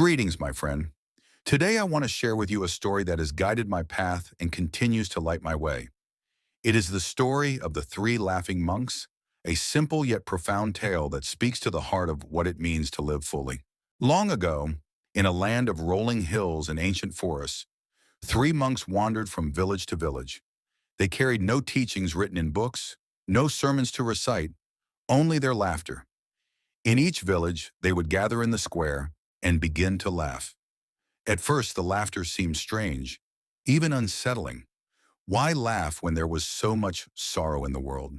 Greetings, my friend. Today I want to share with you a story that has guided my path and continues to light my way. It is the story of the three laughing monks, a simple yet profound tale that speaks to the heart of what it means to live fully. Long ago, in a land of rolling hills and ancient forests, three monks wandered from village to village. They carried no teachings written in books, no sermons to recite, only their laughter. In each village, they would gather in the square and begin to laugh. At first, the laughter seemed strange, even unsettling. Why laugh when there was so much sorrow in the world?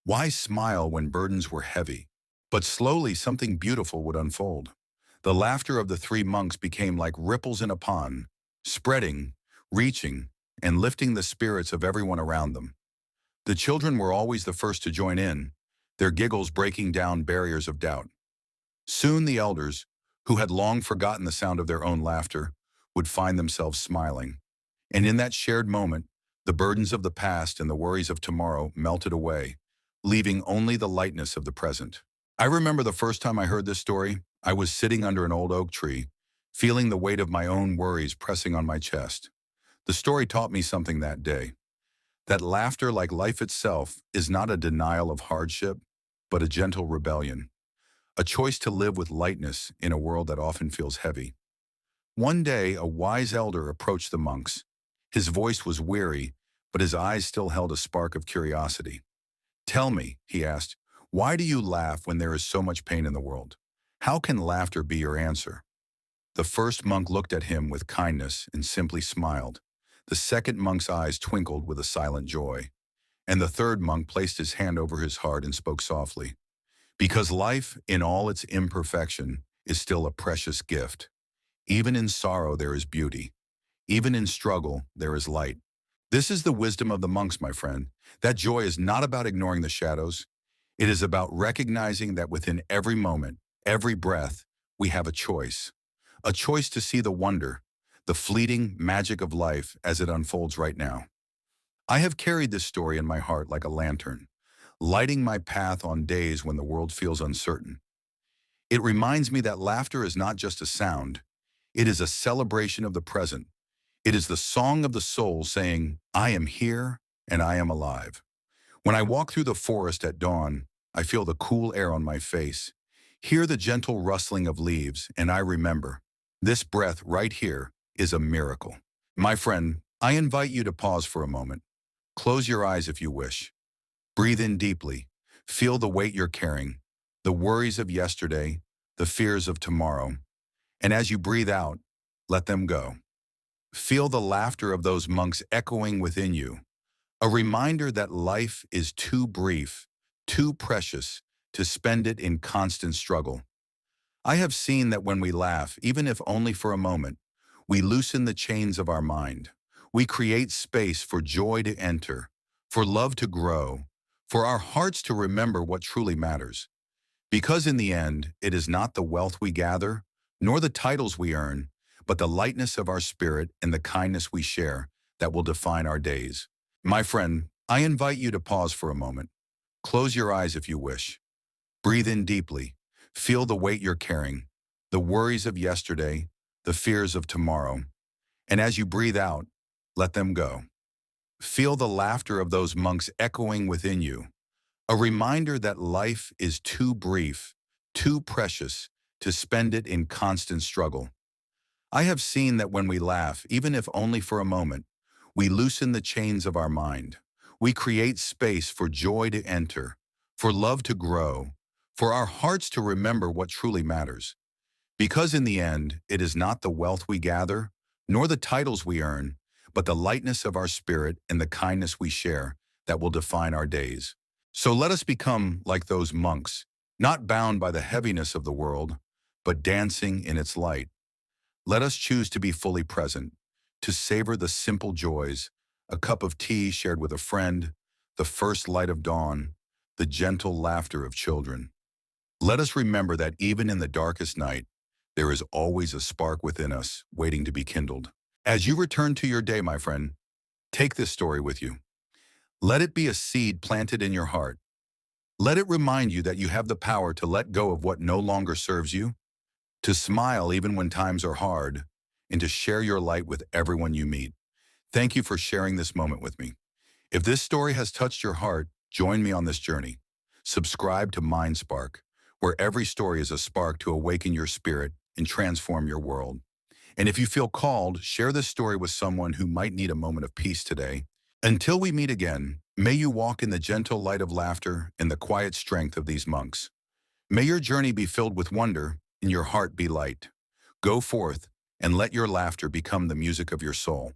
Why smile when burdens were heavy? But slowly, something beautiful would unfold. The laughter of the three monks became like ripples in a pond, spreading, reaching, and lifting the spirits of everyone around them. The children were always the first to join in, their giggles breaking down barriers of doubt. Soon the elders, who had long forgotten the sound of their own laughter, would find themselves smiling. And in that shared moment, the burdens of the past and the worries of tomorrow melted away, leaving only the lightness of the present. I remember the first time I heard this story. I was sitting under an old oak tree, feeling the weight of my own worries pressing on my chest. The story taught me something that day, that laughter, like life itself, is not a denial of hardship, but a gentle rebellion, a choice to live with lightness in a world that often feels heavy. One day, a wise elder approached the monks. His voice was weary, but his eyes still held a spark of curiosity. "Tell me," he asked, "why do you laugh when there is so much pain in the world? How can laughter be your answer?" The first monk looked at him with kindness and simply smiled. The second monk's eyes twinkled with a silent joy. And the third monk placed his hand over his heart and spoke softly. "Because life, in all its imperfection, is still a precious gift. Even in sorrow there is beauty. Even in struggle there is light." This is the wisdom of the monks, my friend. That joy is not about ignoring the shadows. It is about recognizing that within every moment, every breath, we have a choice. A choice to see the wonder, the fleeting magic of life as it unfolds right now. I have carried this story in my heart like a lantern, lighting my path on days when the world feels uncertain. It reminds me that laughter is not just a sound. It is a celebration of the present. It is the song of the soul saying, "I am here and I am alive." When I walk through the forest at dawn, I feel the cool air on my face, hear the gentle rustling of leaves, and I remember, this breath right here is a miracle. My friend, I invite you to pause for a moment. Close your eyes if you wish. Breathe in deeply. Feel the weight you're carrying, the worries of yesterday, the fears of tomorrow. And as you breathe out, let them go. Feel the laughter of those monks echoing within you, a reminder that life is too brief, too precious to spend it in constant struggle. I have seen that when we laugh, even if only for a moment, we loosen the chains of our mind. We create space for joy to enter, for love to grow, for our hearts to remember what truly matters. Because in the end, it is not the wealth we gather, nor the titles we earn, but the lightness of our spirit and the kindness we share that will define our days. My friend, I invite you to pause for a moment. Close your eyes if you wish. Breathe in deeply. Feel the weight you're carrying, the worries of yesterday, the fears of tomorrow. And as you breathe out, let them go. Feel the laughter of those monks echoing within you, a reminder that life is too brief, too precious to spend it in constant struggle. I have seen that when we laugh, even if only for a moment, we loosen the chains of our mind. We create space for joy to enter, for love to grow, for our hearts to remember what truly matters. Because in the end, it is not the wealth we gather, nor the titles we earn, but the lightness of our spirit and the kindness we share that will define our days. So let us become like those monks, not bound by the heaviness of the world, but dancing in its light. Let us choose to be fully present, to savor the simple joys, a cup of tea shared with a friend, the first light of dawn, the gentle laughter of children. Let us remember that even in the darkest night, there is always a spark within us waiting to be kindled. As you return to your day, my friend, take this story with you. Let it be a seed planted in your heart. Let it remind you that you have the power to let go of what no longer serves you, to smile even when times are hard, and to share your light with everyone you meet. Thank you for sharing this moment with me. If this story has touched your heart, join me on this journey. Subscribe to Mindspark, where every story is a spark to awaken your spirit and transform your world. And if you feel called, share this story with someone who might need a moment of peace today. Until we meet again, may you walk in the gentle light of laughter and the quiet strength of these monks. May your journey be filled with wonder and your heart be light. Go forth and let your laughter become the music of your soul.